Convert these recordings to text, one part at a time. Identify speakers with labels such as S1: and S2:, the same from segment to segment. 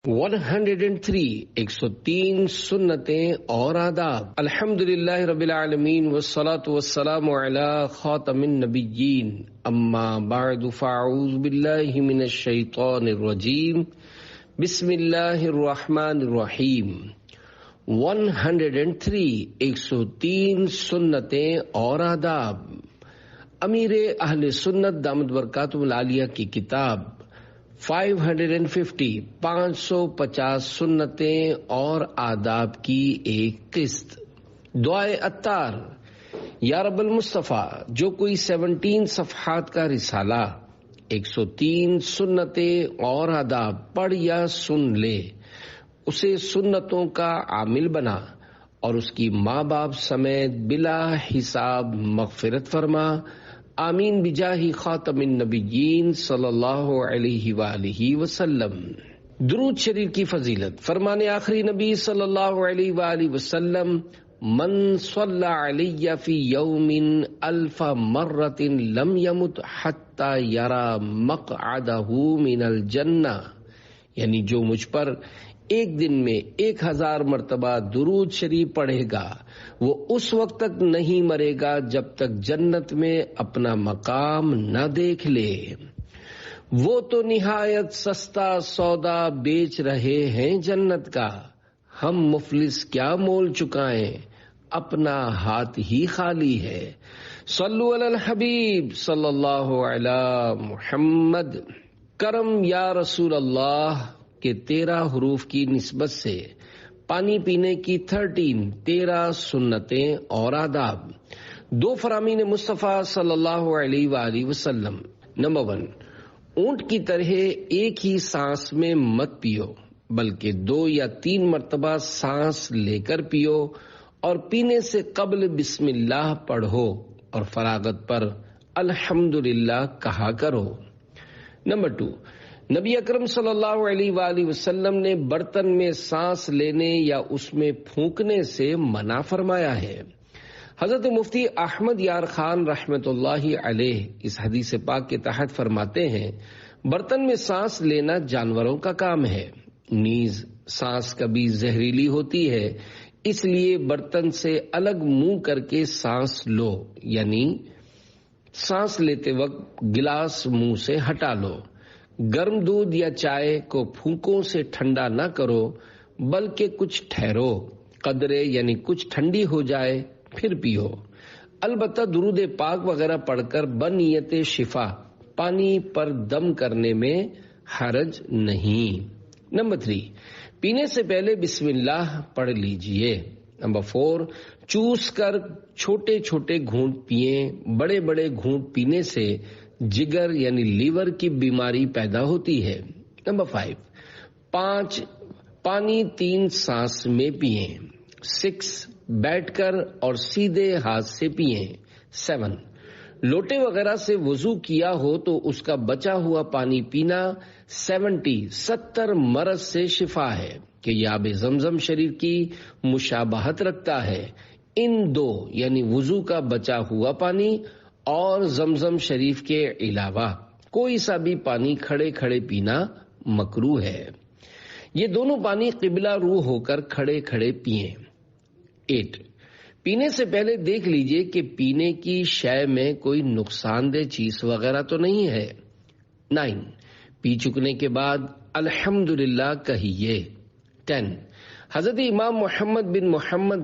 S1: 103 103 سنتیں اور آداب۔ الحمدللہ رب العالمین والصلاة والسلام علی خاتم النبیین، اما بعد فاعوذ باللہ من الشیطان الرجیم، بسم اللہ الرحمن الرحیم۔ 103 103 سنتیں اور آداب۔ امیر اہل سنت دامت برکاتہ العالیہ کی کتاب 550 550 سنتیں اور آداب کی ایک قسط۔ دعائے عطار، یا رب المصطفیٰ، جو کوئی 17 صفحات کا رسالہ 103 سنتیں اور آداب پڑھ یا سن لے، اسے سنتوں کا عامل بنا اور اس کی ماں باپ سمیت بلا حساب مغفرت فرما، آمین بجاہ خاتم النبیین صلی اللہ علیہ وآلہ وسلم۔ درود شریف کی فضیلت، فرمان آخری نبی صلی اللہ علیہ وآلہ وسلم، من صلی علی فی یوم 1000 مرۃ لم یمت حتی یری مقعدہ من الجنہ، یعنی جو مجھ پر ایک دن میں 1000 مرتبہ درود شریف پڑھے گا، وہ اس وقت تک نہیں مرے گا جب تک جنت میں اپنا مقام نہ دیکھ لے۔ وہ تو نہایت سستا سودا بیچ رہے ہیں جنت کا، ہم مفلس کیا مول چکائیں، اپنا ہاتھ ہی خالی ہے۔ صلو علی الحبیب صلی اللہ علی محمد۔ کرم یا رسول اللہ کے 13 حروف کی نسبت سے پانی پینے کی 13 سنتیں اور آداب۔ 2 فرامین مصطفیٰ صلی اللہ علیہ وآلہ وسلم۔ نمبر 1، اونٹ کی طرح ایک ہی سانس میں مت پیو، بلکہ 2 یا 3 مرتبہ سانس لے کر پیو، اور پینے سے قبل بسم اللہ پڑھو اور فراغت پر الحمدللہ کہا کرو۔ نمبر 2، نبی اکرم صلی اللہ علیہ وآلہ وسلم نے برتن میں سانس لینے یا اس میں پھونکنے سے منع فرمایا ہے۔ حضرت مفتی احمد یار خان رحمۃ اللہ علیہ اس حدیث پاک کے تحت فرماتے ہیں، برتن میں سانس لینا جانوروں کا کام ہے، نیز سانس کبھی زہریلی ہوتی ہے، اس لیے برتن سے الگ منہ کر کے سانس لو، یعنی سانس لیتے وقت گلاس منہ سے ہٹا لو۔ گرم دودھ یا چائے کو پھونکوں سے ٹھنڈا نہ کرو، بلکہ کچھ ٹھہرو، قدرے یعنی کچھ ٹھنڈی ہو جائے پھر پیو۔ البتہ درود پاک وغیرہ پڑھ کر بنیت شفا پانی پر دم کرنے میں حرج نہیں۔ نمبر 3، پینے سے پہلے بسم اللہ پڑھ لیجئے۔ نمبر 4، چوس کر چھوٹے چھوٹے گھونٹ پئیں، بڑے بڑے گھونٹ پینے سے جگر یعنی لیور کی بیماری پیدا ہوتی ہے۔ نمبر 5، پانی 3 سانس میں پئیں۔ 6، بیٹھ کر اور سیدھے ہاتھ سے پئیں۔ 7، لوٹے وغیرہ سے وضو کیا ہو تو اس کا بچا ہوا پانی پینا 70 مرض سے شفا ہے کہ یہ آب زمزم شریف کی مشابہت رکھتا ہے۔ ان 2 یعنی وضو کا بچا ہوا پانی اور زمزم شریف کے علاوہ کوئی سا بھی پانی کھڑے کھڑے پینا مکروہ ہے۔ یہ دونوں پانی قبلہ رو ہو کر کھڑے کھڑے پئیں۔ 8، پینے سے پہلے دیکھ لیجئے کہ پینے کی شے میں کوئی نقصان دہ چیز وغیرہ تو نہیں ہے۔ 9، پی چکنے کے بعد الحمدللہ کہیے۔ 10، حضرت امام محمد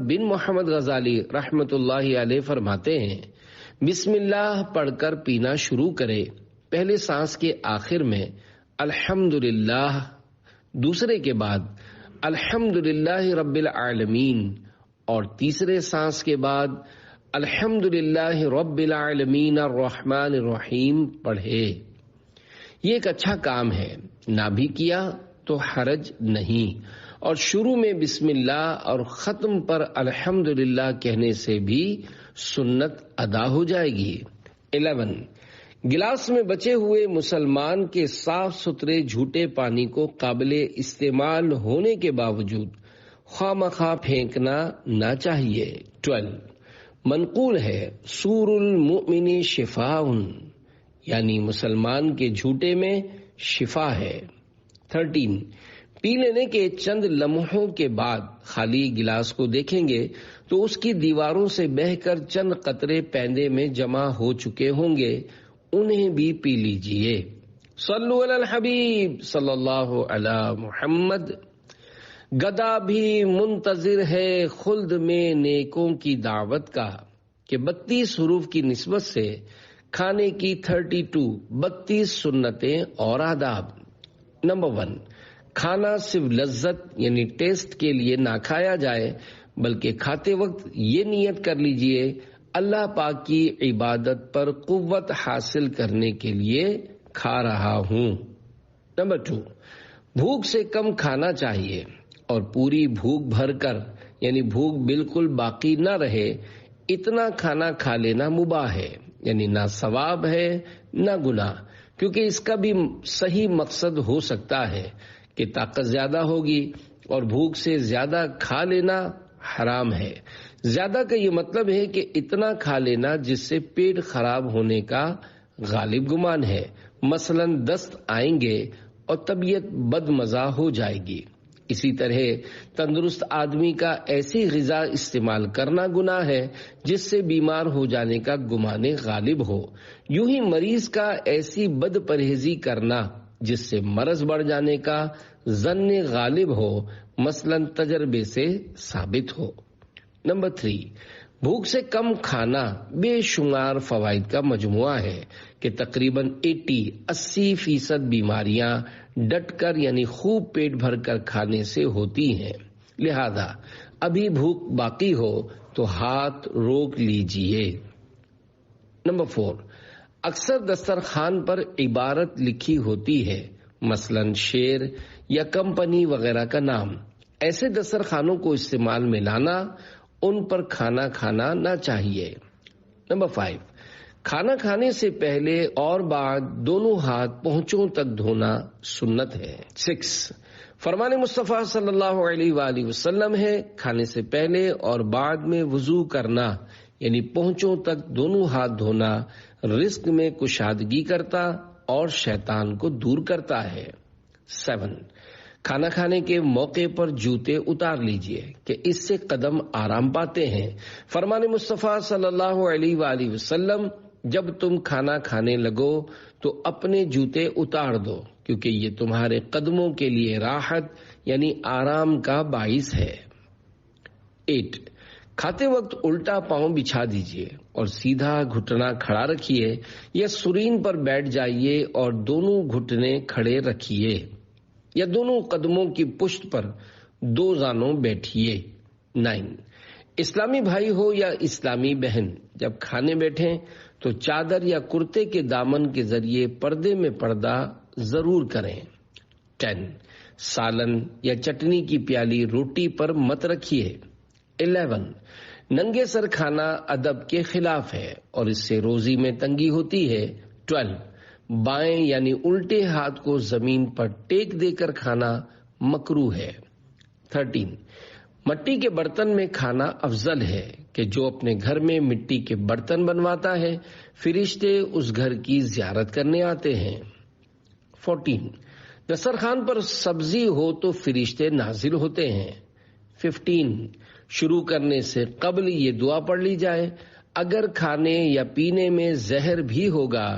S1: بن محمد غزالی رحمۃ اللہ علیہ فرماتے ہیں، بسم اللہ پڑھ کر پینا شروع کرے، پہلے سانس کے آخر میں الحمدللہ، دوسرے کے بعد الحمدللہ رب العالمین، اور تیسرے سانس کے بعد الحمدللہ رب العالمین الرحمن الرحیم پڑھے۔ یہ ایک اچھا کام ہے، نہ بھی کیا تو حرج نہیں، اور شروع میں بسم اللہ اور ختم پر الحمدللہ کہنے سے بھی سنت ادا ہو جائے گی۔ 11، گلاس میں بچے ہوئے مسلمان کے صاف ستھرے جھوٹے پانی کو قابل استعمال ہونے کے باوجود خواہ مخواہ پھینکنا نہ چاہیے۔ 12، منقول ہے، سور المؤمن شفاء، یعنی مسلمان کے جھوٹے میں شفا ہے۔ 13، پی لینے کے چند لمحوں کے بعد خالی گلاس کو دیکھیں گے تو اس کی دیواروں سے بہہ کر چند قطرے پیندے میں جمع ہو چکے ہوں گے، انہیں بھی پی لیجئے۔ صلو علی الحبیب صلی اللہ علی محمد۔ گدھا بھی منتظر ہے خلد میں نیکوں کی دعوت کا، کہ 32 حروف کی نسبت سے کھانے کی 32 سنتیں اور آداب۔ نمبر 1، کھانا صرف لذت یعنی ٹیسٹ کے لیے نہ کھایا جائے، بلکہ کھاتے وقت یہ نیت کر لیجئے اللہ پاک کی عبادت پر قوت حاصل کرنے کے لیے کھا رہا ہوں۔ نمبر 2، بھوک سے کم کھانا چاہیے اور پوری بھوک بھر کر یعنی بھوک بالکل باقی نہ رہے اتنا کھانا کھا لینا مباح ہے، یعنی نہ ثواب ہے نہ گناہ، کیونکہ اس کا بھی صحیح مقصد ہو سکتا ہے کہ طاقت زیادہ ہوگی، اور بھوک سے زیادہ کھا لینا حرام ہے۔ زیادہ کا یہ مطلب ہے کہ اتنا کھا لینا جس سے پیٹ خراب ہونے کا غالب گمان ہے، مثلا دست آئیں گے اور طبیعت بد مزہ ہو جائے گی۔ اسی طرح تندرست آدمی کا ایسی غذا استعمال کرنا گناہ ہے جس سے بیمار ہو جانے کا گمان غالب ہو۔ یوں ہی مریض کا ایسی بد پرہیزی کرنا جس سے مرض بڑھ جانے کا ظن غالب ہو، مثلا تجربے سے ثابت ہو۔ نمبر 3، بھوک سے کم کھانا بے شمار فوائد کا مجموعہ ہے کہ تقریباً 80% بیماریاں ڈٹ کر یعنی خوب پیٹ بھر کر کھانے سے ہوتی ہیں، لہذا ابھی بھوک باقی ہو تو ہاتھ روک لیجئے۔ نمبر 4، اکثر دسترخوان پر عبارت لکھی ہوتی ہے، مثلا شعر یا کمپنی وغیرہ کا نام۔ ایسے دسترخوانوں کو استعمال میں لانا، ان پر کھانا کھانا نہ چاہیے۔ نمبر 5، کھانا کھانے سے پہلے اور بعد دونوں ہاتھ پہنچوں تک دھونا سنت ہے۔ 6، فرمان مصطفیٰ صلی اللہ علیہ وآلہ وسلم ہے، کھانے سے پہلے اور بعد میں وضو کرنا یعنی پہنچوں تک دونوں ہاتھ دھونا رزق میں کشادگی کرتا اور شیطان کو دور کرتا ہے۔ 7، کھانا کھانے کے موقع پر جوتے اتار لیجئے کہ اس سے قدم آرام پاتے ہیں۔ فرمان مصطفیٰ صلی اللہ علیہ وآلہ وسلم، جب تم کھانا کھانے لگو تو اپنے جوتے اتار دو، کیونکہ یہ تمہارے قدموں کے لیے راحت یعنی آرام کا باعث ہے۔ 8، کھاتے وقت الٹا پاؤں بچھا دیجئے اور سیدھا گھٹنا کھڑا رکھیے یا سرین پر بیٹھ جائیے اور دونوں گھٹنے کھڑے رکھیے یا دونوں قدموں کی پشت پر 2 زانوں بیٹھیے۔ 9، اسلامی بھائی ہو یا اسلامی بہن، جب کھانے بیٹھیں تو چادر یا کرتے کے دامن کے ذریعے پردے میں پردہ ضرور کریں۔ 10، سالن یا چٹنی کی پیالی روٹی پر مت رکھیے۔ 11، ننگے سر کھانا ادب کے خلاف ہے اور اس سے روزی میں تنگی ہوتی ہے۔ 12، بائیں یعنی الٹے ہاتھ کو زمین پر ٹیک دے کر کھانا مکروہ ہے۔ 13، مٹی کے برتن میں کھانا افضل ہے کہ جو اپنے گھر میں مٹی کے برتن بنواتا ہے فرشتے اس گھر کی زیارت کرنے آتے ہیں۔ 14، دسترخوان پر سبزی ہو تو فرشتے نازل ہوتے ہیں۔ 15، شروع کرنے سے قبل یہ دعا پڑھ لی جائے، اگر کھانے یا پینے میں زہر بھی ہوگا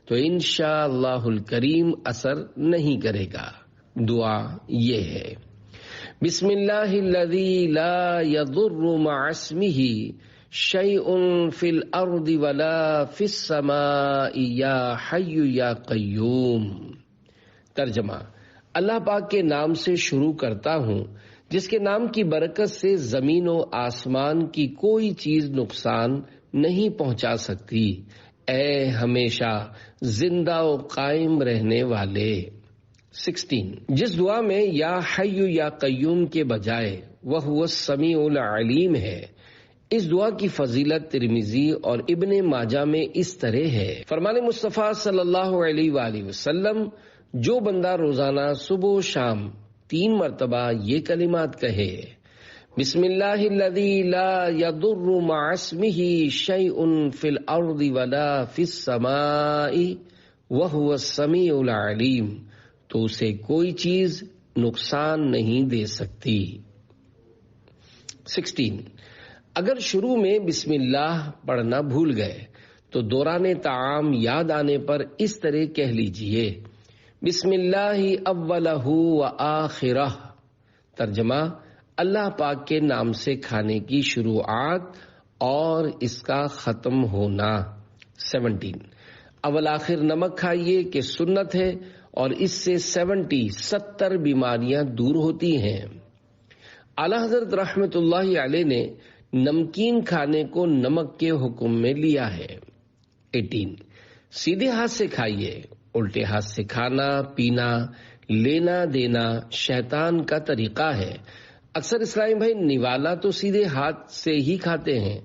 S1: تو انشاءاللہ الکریم اثر نہیں کرے گا۔ دعا یہ ہے: بسم اللہ الذی لا یضر مع اسمہ شیء فی الارض ولا فی السماء یا حی یا قیوم۔ ترجمہ: اللہ پاک کے نام سے شروع کرتا ہوں جس کے نام کی برکت سے زمین و آسمان کی کوئی چیز نقصان نہیں پہنچا سکتی، اے ہمیشہ زندہ و قائم رہنے والے۔ 16، جس دعا میں یا حی یا قیوم کے بجائے وَهُوَ السَّمِيعُ الْعَلِيمُ ہے، اس دعا کی فضیلت ترمذی اور ابن ماجہ میں اس طرح ہے۔ فرمان مصطفیٰ صلی اللہ علیہ وآلہ وسلم، جو بندہ روزانہ صبح و شام 3 مرتبہ یہ کلمات کہے: بسم اللہ الذی لا یضر مع اسمہ شیء فی الارض ولا فی السماء وہو السمیع العلیم، تو اسے کوئی چیز نقصان نہیں دے سکتی۔ 16 اگر شروع میں بسم اللہ پڑھنا بھول گئے تو دوران طعام یاد آنے پر اس طرح کہہ لیجئے، بسم اللہ اولہ و آخرہ۔ ترجمہ، اللہ پاک کے نام سے کھانے کی شروعات اور اس کا ختم ہونا۔ 17 اول آخر نمک کھائیے کہ سنت ہے اور اس سے 70 بیماریاں دور ہوتی ہیں۔ اعلیٰ حضرت رحمت اللہ علیہ نے نمکین کھانے کو نمک کے حکم میں لیا ہے۔ 18 سیدھے ہاتھ سے کھائیے، الٹے ہاتھ سے کھانا پینا لینا دینا شیطان کا طریقہ ہے۔ اکثر اسلامی بھائی نوالا تو سیدھے ہاتھ سے ہی کھاتے ہیں،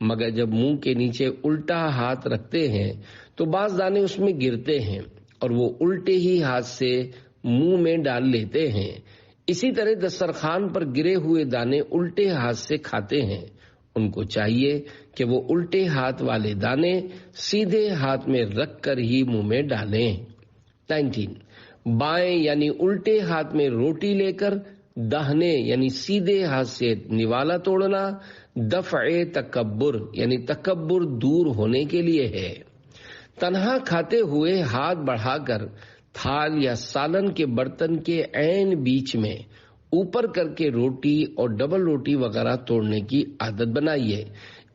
S1: مگر جب منہ کے نیچے الٹا ہاتھ رکھتے ہیں تو بعض دانے اس میں گرتے ہیں اور وہ الٹے ہی ہاتھ سے منہ میں ڈال لیتے ہیں۔ اسی طرح دسترخوان پر گرے ہوئے دانے الٹے ہاتھ سے کھاتے ہیں، ان کو چاہیے کہ وہ الٹے ہاتھ والے دانے سیدھے ہاتھ میں رکھ کر ہی منہ میں ڈالیں۔ 19 بائیں یعنی الٹے ہاتھ میں روٹی لے کر داہنے یعنی سیدھے ہاتھ سے نوالا توڑنا دفع تکبر یعنی تکبر دور ہونے کے لیے ہے۔ تنہا کھاتے ہوئے ہاتھ بڑھا کر تھال یا سالن کے برتن کے عین بیچ میں اوپر کر کے روٹی اور ڈبل روٹی وغیرہ توڑنے کی عادت بنائیے۔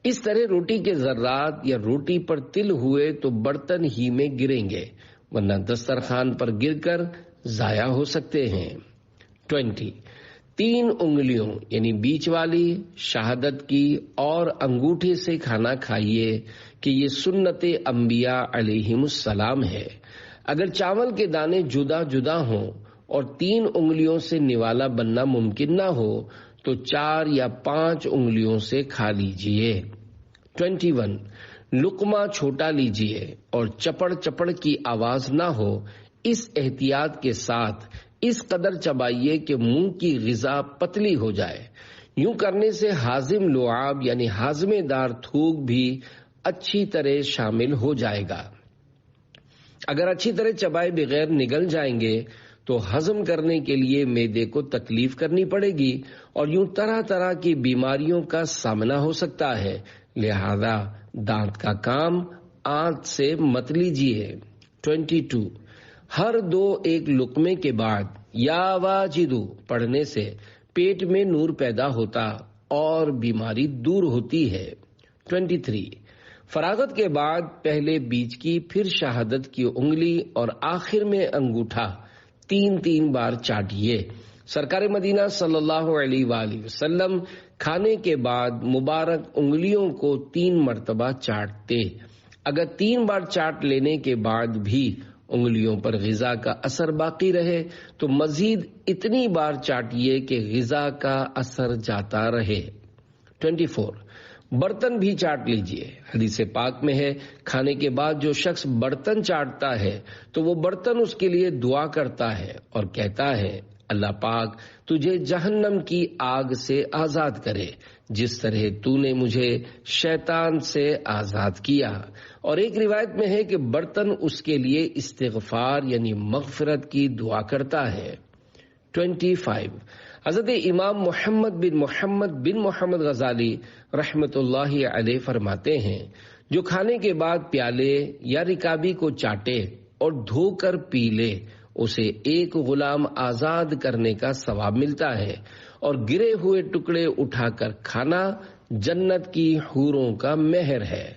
S1: اس طرح روٹی کے ذرات یا روٹی پر تل ہوئے تو برتن ہی میں گریں گے، ورنہ دسترخوان پر گر کر ضائع ہو سکتے ہیں۔ 20 3 انگلیوں یعنی بیچ والی، شہادت کی اور انگوٹھے سے کھانا کھائیے کہ یہ سنت انبیاء علیہم السلام ہے۔ اگر چاول کے دانے جدا جدا ہوں اور 3 انگلیوں سے نوالا بننا ممکن نہ ہو تو 4 یا 5 انگلیوں سے کھا لیجئے۔ 21 لقمہ چھوٹا لیجئے اور چپڑ چپڑ کی آواز نہ ہو، اس احتیاط کے ساتھ اس قدر چبائیے کہ منہ کی غذا پتلی ہو جائے۔ یوں کرنے سے ہاضم لعاب یعنی ہاضمے دار تھوک بھی اچھی طرح شامل ہو جائے گا۔ اگر اچھی طرح چبائے بغیر نگل جائیں گے تو ہضم کرنے کے لیے معدے کو تکلیف کرنی پڑے گی اور یوں طرح طرح کی بیماریوں کا سامنا ہو سکتا ہے، لہذا دانت کا کام آنت سے مت لیجیے۔ 22 ہر 2 لقمے کے بعد یا واجدو پڑھنے سے پیٹ میں نور پیدا ہوتا اور بیماری دور ہوتی ہے۔ 23 فراغت کے بعد پہلے بیچ کی پھر شہادت کی انگلی اور آخر میں انگوٹھا 3 بار چاٹیے۔ سرکار مدینہ صلی اللہ علیہ وآلہ وسلم کھانے کے بعد مبارک انگلیوں کو 3 مرتبہ چاٹتے۔ اگر 3 بار چاٹ لینے کے بعد بھی انگلیوں پر غذا کا اثر باقی رہے تو مزید اتنی بار چاٹیے کہ غذا کا اثر جاتا رہے۔ 24 برتن بھی چاٹ لیجئے۔ حدیث پاک میں ہے، کھانے کے بعد جو شخص برتن چاٹتا ہے تو وہ برتن اس کے لیے دعا کرتا ہے اور کہتا ہے، اللہ پاک تجھے جہنم کی آگ سے آزاد کرے جس طرح تو نے مجھے شیطان سے آزاد کیا۔ اور ایک روایت میں ہے کہ برتن اس کے لیے استغفار یعنی مغفرت کی دعا کرتا ہے۔ 25 حضرت امام محمد بن محمد غزالی رحمت اللہ علیہ فرماتے ہیں، جو کھانے کے بعد پیالے یا رکابی کو چاٹے اور دھو کر پی لے اسے 1 غلام آزاد کرنے کا ثواب ملتا ہے، اور گرے ہوئے ٹکڑے اٹھا کر کھانا جنت کی حوروں کا مہر ہے۔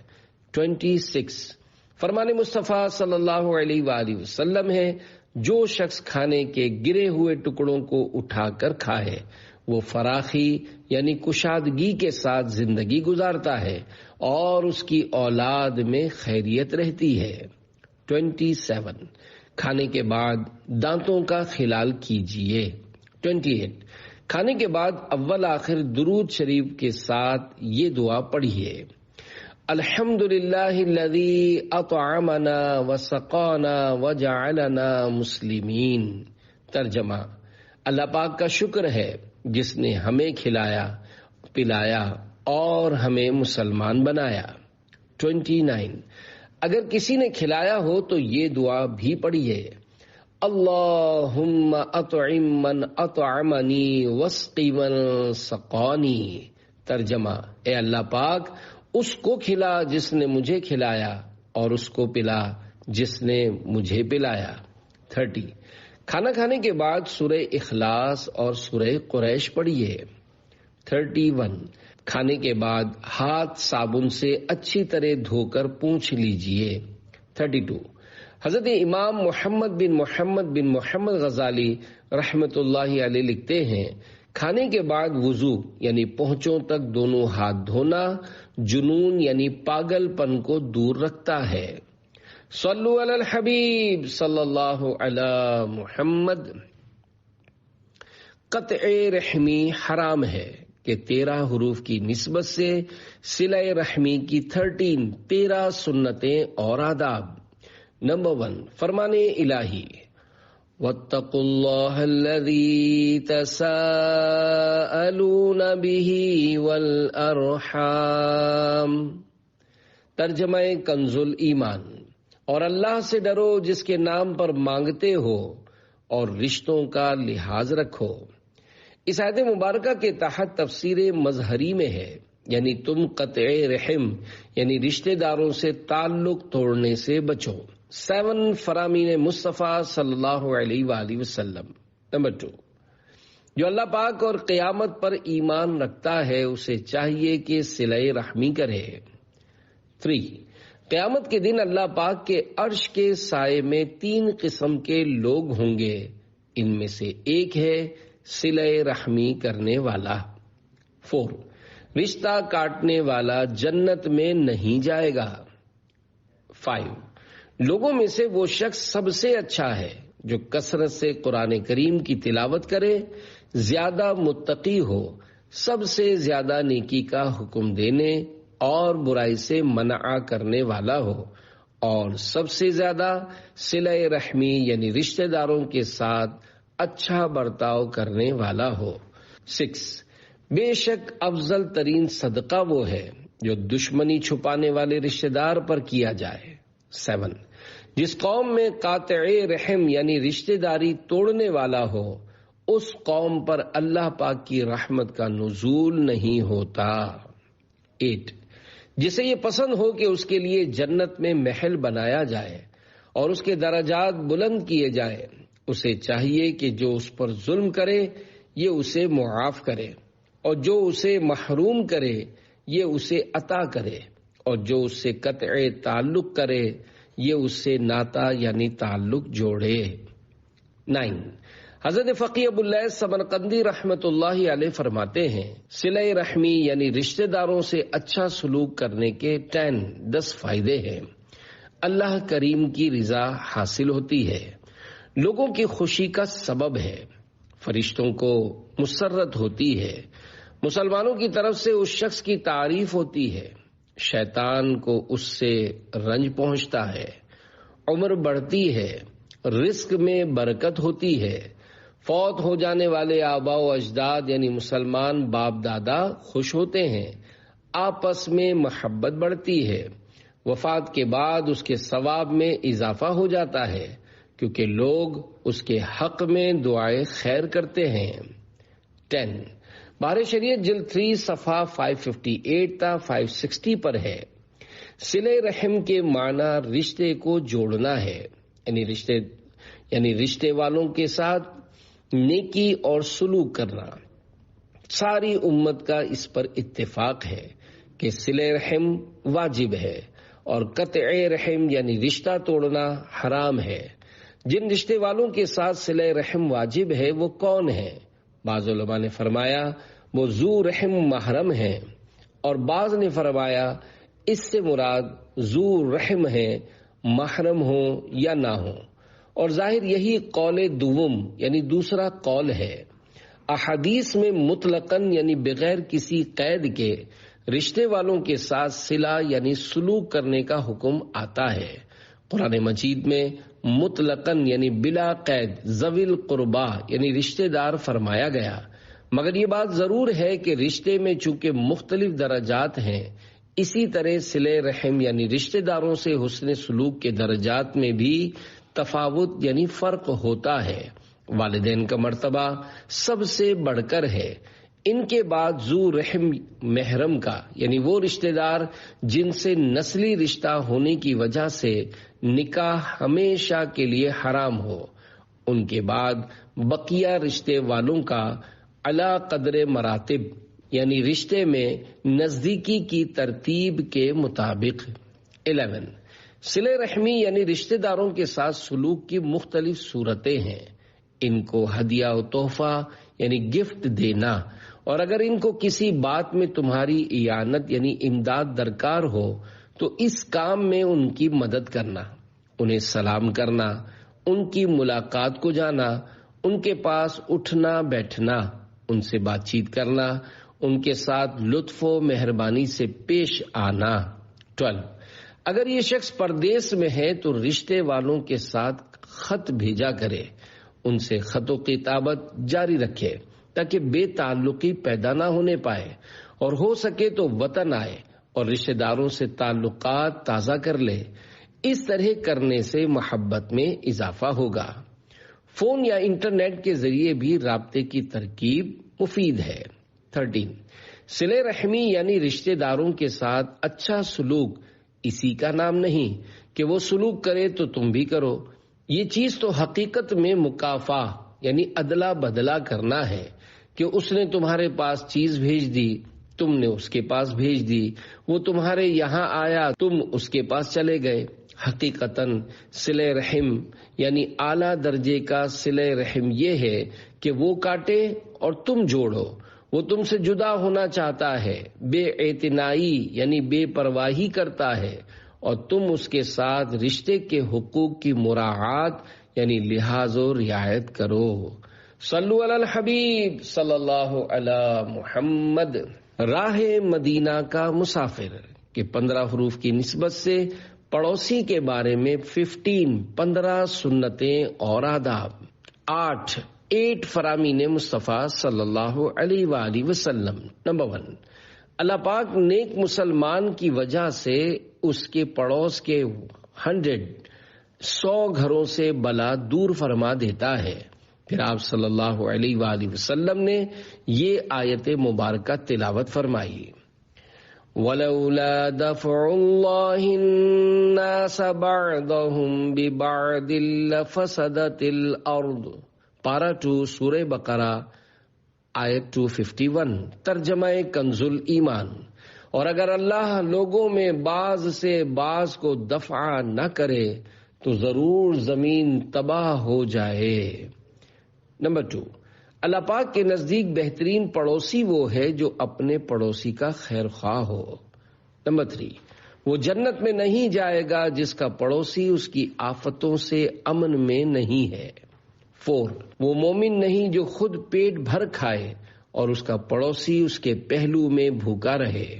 S1: 26 فرمان مصطفیٰ صلی اللہ علیہ وآلہ وسلم ہے، جو شخص کھانے کے گرے ہوئے ٹکڑوں کو اٹھا کر کھائے وہ فراخی یعنی کشادگی کے ساتھ زندگی گزارتا ہے اور اس کی اولاد میں خیریت رہتی ہے۔ 27 کھانے کے بعد دانتوں کا خلال کیجیے۔ 28 کھانے کے بعد اول آخر درود شریف کے ساتھ یہ دعا پڑھیے، الحمد للہ الذی اطعمنا وسقانا وجعلنا مسلمین۔ ترجمہ، اللہ پاک کا شکر ہے جس نے ہمیں کھلایا پلایا اور ہمیں مسلمان بنایا۔ 29 اگر کسی نے کھلایا ہو تو یہ دعا بھی پڑھیے، اللہم اطعم من اطعمنی واسقی من سقانی. ترجمہ: اے اللہ پاک اس کو کھلا جس نے مجھے کھلایا اور اس کو پلا جس نے مجھے پلایا. 30. کھانا کھانے کے بعد سورہ اخلاص اور سورہ قریش پڑھیے. 31. کھانے کے بعد ہاتھ صابن سے اچھی طرح دھو کر پونچھ لیجئے. 32. حضرت امام محمد بن محمد غزالی رحمت اللہ علیہ لکھتے ہیں، کھانے کے بعد وضو یعنی پہنچوں تک دونوں ہاتھ دھونا جنون یعنی پاگل پن کو دور رکھتا ہے. صلو علی الحبیب صلی اللہ علی محمد. قطع رحمی حرام ہے کہ 13 حروف کی نسبت سے صلہ رحمی کی 13 سنتیں اور آداب. نمبر 1، فرمان الہی وَاتَّقُوا اللَّهَ الَّذِي تَسَاءَلُونَ بِهِ وَالْأَرْحَامَ. ترجمہ کنز الایمان: اور اللہ سے ڈرو جس کے نام پر مانگتے ہو اور رشتوں کا لحاظ رکھو. اس آیت مبارکہ کے تحت تفسیر مظہری میں ہے، یعنی تم قطع رحم یعنی رشتہ داروں سے تعلق توڑنے سے بچو. 7 فرامین مصطفیٰ صلی اللہ علیہ وآلہ وسلم. نمبر 2، جو اللہ پاک اور قیامت پر ایمان رکھتا ہے اسے چاہیے کہ صلہ رحمی کرے. 3، قیامت کے دن اللہ پاک کے عرش کے سائے میں 3 قسم کے لوگ ہوں گے، ان میں سے ایک ہے صلہ رحمی کرنے والا. 4، رشتہ کاٹنے والا جنت میں نہیں جائے گا. 5، لوگوں میں سے وہ شخص سب سے اچھا ہے جو کثرت سے قرآن کریم کی تلاوت کرے، زیادہ متقی ہو، سب سے زیادہ نیکی کا حکم دینے اور برائی سے منع کرنے والا ہو، اور سب سے زیادہ صلہ رحمی یعنی رشتہ داروں کے ساتھ اچھا برتاؤ کرنے والا ہو. 6، بے شک افضل ترین صدقہ وہ ہے جو دشمنی چھپانے والے رشتہ دار پر کیا جائے. 7، جس قوم میں قاطع رحم یعنی رشتہ داری توڑنے والا ہو اس قوم پر اللہ پاک کی رحمت کا نزول نہیں ہوتا. 8، جسے یہ پسند ہو کہ اس کے لیے جنت میں محل بنایا جائے اور اس کے درجات بلند کیے جائیں، اسے چاہیے کہ جو اس پر ظلم کرے یہ اسے معاف کرے، اور جو اسے محروم کرے یہ اسے عطا کرے، اور جو اس سے قطع تعلق کرے یہ اس سے ناتا یعنی تعلق جوڑے. 9، حضرت فقی ابو اللہ سمرقندی رحمت اللہ علیہ فرماتے ہیں، صلہ رحمی یعنی رشتہ داروں سے اچھا سلوک کرنے کے 10 فائدے ہیں. اللہ کریم کی رضا حاصل ہوتی ہے، لوگوں کی خوشی کا سبب ہے، فرشتوں کو مسرت ہوتی ہے، مسلمانوں کی طرف سے اس شخص کی تعریف ہوتی ہے، شیطان کو اس سے رنج پہنچتا ہے، عمر بڑھتی ہے، رزق میں برکت ہوتی ہے، فوت ہو جانے والے آباء و اجداد یعنی مسلمان باپ دادا خوش ہوتے ہیں، آپس میں محبت بڑھتی ہے، وفات کے بعد اس کے ثواب میں اضافہ ہو جاتا ہے کیونکہ لوگ اس کے حق میں دعائیں خیر کرتے ہیں. 10، بار شریعت جلد 3 صفحہ 558 تا 560 پر ہے. صلہ رحم کے معنی رشتے کو جوڑنا ہے، یعنی رشتے والوں کے ساتھ نیکی اور سلوک کرنا. ساری امت کا اس پر اتفاق ہے کہ صلہ رحم واجب ہے اور قطع رحم یعنی رشتہ توڑنا حرام ہے. جن رشتے والوں کے ساتھ صلہ رحم واجب ہے وہ کون ہیں؟ بعض علماء نے فرمایا وہ ذو رحم محرم ہیں، اور بعض نے فرمایا اس سے مراد ذو رحم ہے، محرم ہوں یا نہ ہوں، اور ظاہر یہی قول دوم یعنی دوسرا قول ہے. احادیث میں مطلقاً یعنی بغیر کسی قید کے رشتے والوں کے ساتھ صلہ یعنی سلوک کرنے کا حکم آتا ہے. قرآن مجید میں مطلقاً یعنی بلا قید ذوی القربا یعنی رشتہ دار فرمایا گیا، مگر یہ بات ضرور ہے کہ رشتے میں چونکہ مختلف درجات ہیں، اسی طرح صلہ رحم یعنی رشتہ داروں سے حسن سلوک کے درجات میں بھی تفاوت یعنی فرق ہوتا ہے۔ والدین کا مرتبہ سب سے بڑھ کر ہے، ان کے بعد ذو رحم محرم کا یعنی وہ رشتہ دار جن سے نسلی رشتہ ہونے کی وجہ سے نکاح ہمیشہ کے لیے حرام ہو، ان کے بعد بقیہ رشتے والوں کا اعلی قدر مراتب یعنی رشتے میں نزدیکی کی ترتیب کے مطابق۔ 11 صلہ رحمی یعنی رشتہ داروں کے ساتھ سلوک کی مختلف صورتیں ہیں، ان کو ہدیہ و تحفہ یعنی گفٹ دینا، اور اگر ان کو کسی بات میں تمہاری اعانت یعنی امداد درکار ہو تو اس کام میں ان کی مدد کرنا، انہیں سلام کرنا، ان کی ملاقات کو جانا، ان کے پاس اٹھنا بیٹھنا، ان سے بات چیت کرنا، ان کے ساتھ لطف و مہربانی سے پیش آنا۔ 12 اگر یہ شخص پردیس میں ہے تو رشتے والوں کے ساتھ خط بھیجا کرے، ان سے خط و کتابت جاری رکھے تاکہ بے تعلقی پیدا نہ ہونے پائے، اور ہو سکے تو وطن آئے اور رشتہ داروں سے تعلقات تازہ کر لے، اس طرح کرنے سے محبت میں اضافہ ہوگا۔ فون یا انٹرنیٹ کے ذریعے بھی رابطے کی ترکیب مفید ہے۔ 13 صلہ رحمی یعنی رشتہ داروں کے ساتھ اچھا سلوک اسی کا نام نہیں کہ وہ سلوک کرے تو تم بھی کرو، یہ چیز تو حقیقت میں مکافہ یعنی ادلا بدلا کرنا ہے کہ اس نے تمہارے پاس چیز بھیج دی، تم نے اس کے پاس بھیج دی، وہ تمہارے یہاں آیا، تم اس کے پاس چلے گئے۔ حقیقتاً صلہ رحم یعنی اعلیٰ درجے کا صلہ رحم یہ ہے کہ وہ کاٹے اور تم جوڑو، وہ تم سے جدا ہونا چاہتا ہے، بے اعتنائی یعنی بے پرواہی کرتا ہے، اور تم اس کے ساتھ رشتے کے حقوق کی مراعات یعنی لحاظ و رعایت کرو۔ صلو علی الحبیب صلی اللہ علی محمد۔ راہ مدینہ کا مسافر کے 15 حروف کی نسبت سے پڑوسی کے بارے میں 15 سنتیں اور آداب۔ 8 فرامین مصطفیٰ صلی اللہ علیہ وآلہ وسلم۔ نمبر 1 اللہ پاک نیک مسلمان کی وجہ سے اس کے پڑوس کے 100 گھروں سے بلا دور فرما دیتا ہے۔ پھر آپ صلی اللہ علیہ وآلہ وسلم نے یہ آیت مبارکہ تلاوت فرمائی، وَلَوْلَا دَفْعُ اللَّهِ النَّاسَ بَعْضَهُمْ بِبَعْضٍ لَفَسَدَتِ الْأَرْضُ۔ پارہ 2 سورہ بقرہ آیت 251۔ ترجمہ کنز ایمان۔ اور اگر اللہ لوگوں میں بعض سے بعض کو دفع نہ کرے تو ضرور زمین تباہ ہو جائے۔ نمبر 2 اللہ پاک کے نزدیک بہترین پڑوسی وہ ہے جو اپنے پڑوسی کا خیر خواہ ہو۔ نمبر 3 وہ جنت میں نہیں جائے گا جس کا پڑوسی اس کی آفتوں سے امن میں نہیں ہے۔ 4 وہ مومن نہیں جو خود پیٹ بھر کھائے اور اس کا پڑوسی اس کے پہلو میں بھوکا رہے،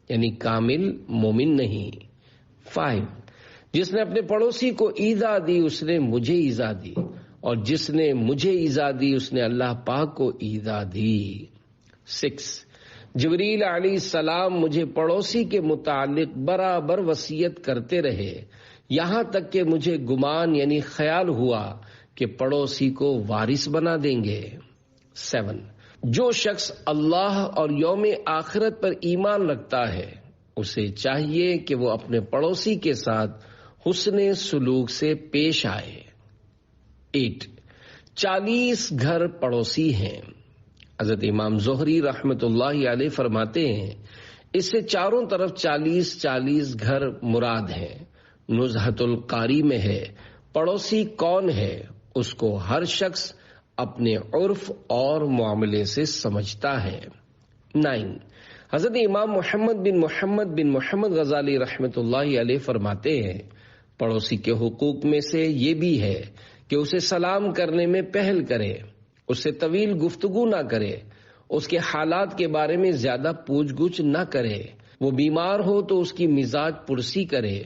S1: یعنی کامل مومن نہیں۔ 5 جس نے اپنے پڑوسی کو ایذا دی اس نے مجھے ایذا دی، اور جس نے مجھے ایذا دی اس نے اللہ پاک کو ایذا دی۔ 6 جبریل علیہ السلام مجھے پڑوسی کے متعلق برابر وصیت کرتے رہے، یہاں تک کہ مجھے گمان یعنی خیال ہوا کہ پڑوسی کو وارث بنا دیں گے۔ 7 جو شخص اللہ اور یوم آخرت پر ایمان رکھتا ہے اسے چاہیے کہ وہ اپنے پڑوسی کے ساتھ حسن سلوک سے پیش آئے۔ 8 40 گھر پڑوسی ہیں۔ حضرت امام زہری رحمت اللہ علیہ فرماتے ہیں اس سے چاروں طرف 40 گھر مراد ہیں۔ نزہۃ القاری میں ہے پڑوسی کون ہے اس کو ہر شخص اپنے عرف اور معاملے سے سمجھتا ہے۔ 9 حضرت امام محمد بن محمد غزالی رحمت اللہ علیہ فرماتے ہیں پڑوسی کے حقوق میں سے یہ بھی ہے کہ اسے سلام کرنے میں پہل کرے، اس سے طویل گفتگو نہ کرے، اس کے حالات کے بارے میں زیادہ پوچھ گچھ نہ کرے، وہ بیمار ہو تو اس کی مزاج پرسی کرے،